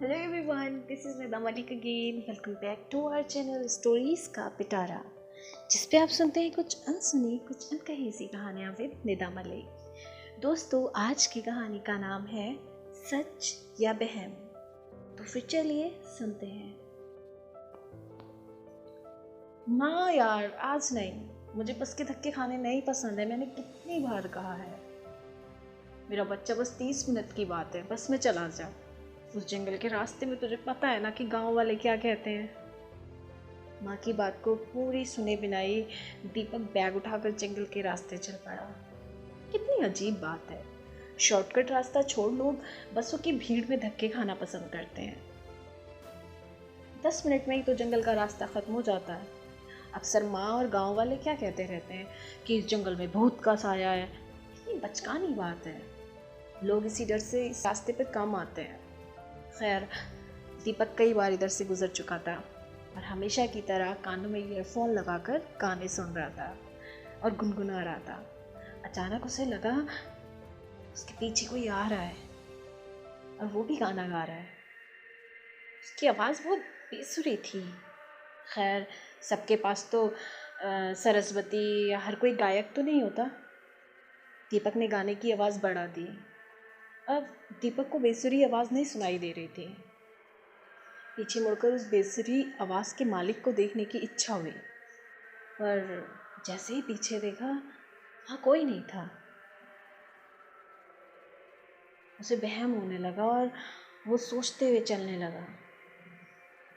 Hello everyone, this is Nida Malik again. Welcome back to our channel stories का पिटारा, जिस पे आप सुनते हैं कुछ अनसुनी कुछ अनकही सी कहानियाँ विद निदा मलिक। दोस्तों, आज की कहानी का नाम है सच या बहम। तो फिर चलिए सुनते हैं। ना यार, आज नहीं। मुझे बस के धक्के खाने नहीं पसंद है। मैंने कितनी बार कहा है। मेरा बच्चा बस 30 मिनट की बात है, बस में चला जा। उस जंगल के रास्ते में तुझे पता है ना कि गांव वाले क्या कहते हैं। माँ की बात को पूरी सुने बिना ही दीपक बैग उठाकर जंगल के रास्ते चल पड़ा। कितनी अजीब बात है, शॉर्टकट रास्ता छोड़ लोग बसों की भीड़ में धक्के खाना पसंद करते हैं। 10 मिनट में ही तो जंगल का रास्ता खत्म हो जाता है। अक्सर माँ और गांव वाले क्या कहते रहते हैं कि इस जंगल में भूत का साया है। कितनी बचकानी बात है। लोग इसी डर से इस रास्ते पर कम आते हैं। खैर, दीपक कई बार इधर से गुजर चुका था और हमेशा की तरह कानों में ईयरफोन लगाकर गाने सुन रहा था और गुनगुना रहा था। अचानक उसे लगा उसके पीछे कोई आ रहा है और वो भी गाना गा रहा है। उसकी आवाज़ बहुत बेसुरी थी। खैर, सबके पास तो सरस्वती या हर कोई गायक तो नहीं होता। दीपक ने गाने की आवाज़ बढ़ा दी। अब दीपक को बेसुरी आवाज़ नहीं सुनाई दे रही थी। पीछे मुड़कर उस बेसुरी आवाज़ के मालिक को देखने की इच्छा हुई, पर जैसे ही पीछे देखा, वहाँ कोई नहीं था। उसे वहम होने लगा और वो सोचते हुए चलने लगा।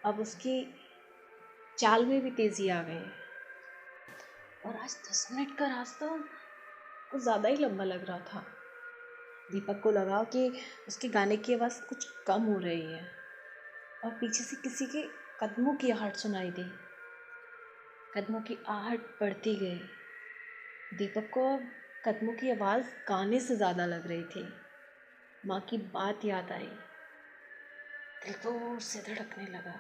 अब उसकी चाल में भी तेज़ी आ गई और आज 10 मिनट का रास्ता कुछ ज़्यादा ही लंबा लग रहा था। दीपक को लगा कि उसके गाने की आवाज़ कुछ कम हो रही है और पीछे से किसी के कदमों की आहट सुनाई दी। कदमों की आहट बढ़ती गई। दीपक को अब कदमों की आवाज़ गाने से ज़्यादा लग रही थी। माँ की बात याद आई। दिल जोर से धड़कने लगा।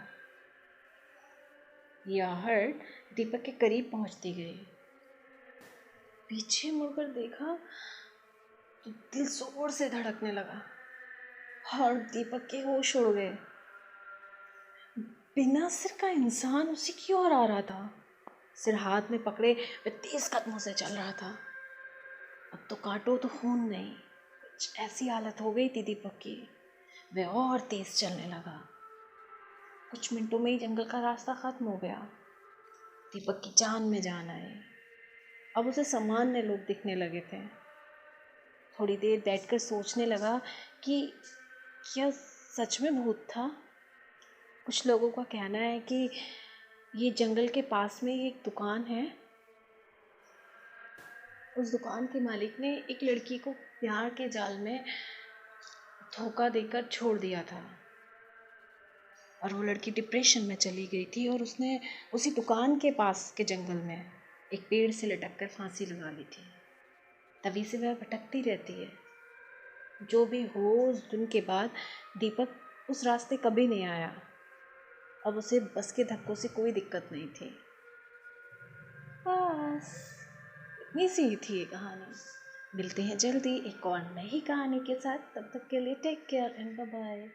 ये आहट दीपक के करीब पहुँचती गई। पीछे मुड़कर देखा तो दिल जोर से धड़कने लगा और दीपक के होश उड़ गए। बिना सिर का इंसान उसी की ओर आ रहा था। सिर हाथ में पकड़े वे तेज कदमों से चल रहा था। अब तो काटो तो खून नहीं। कुछ ऐसी हालत हो गई थी दीपक की। वह और तेज चलने लगा। कुछ मिनटों में ही जंगल का रास्ता खत्म हो गया। दीपक की जान में जान आई। अब उसे सामान्य लोग दिखने लगे थे। थोड़ी देर बैठकर सोचने लगा कि क्या सच में भूत था। कुछ लोगों का कहना है कि ये जंगल के पास में एक दुकान है। उस दुकान के मालिक ने एक लड़की को प्यार के जाल में धोखा देकर छोड़ दिया था और वो लड़की डिप्रेशन में चली गई थी और उसने उसी दुकान के पास के जंगल में एक पेड़ से लटक कर फांसी लगा ली थी। तभी से वह भटकती रहती है। जो भी हो, उस दिन के बाद दीपक उस रास्ते कभी नहीं आया। अब उसे बस के धक्कों से कोई दिक्कत नहीं थी। बस इतनी सी थी ये कहानी। मिलते हैं जल्दी एक और नई कहानी के साथ। तब तक के लिए take care and bye bye.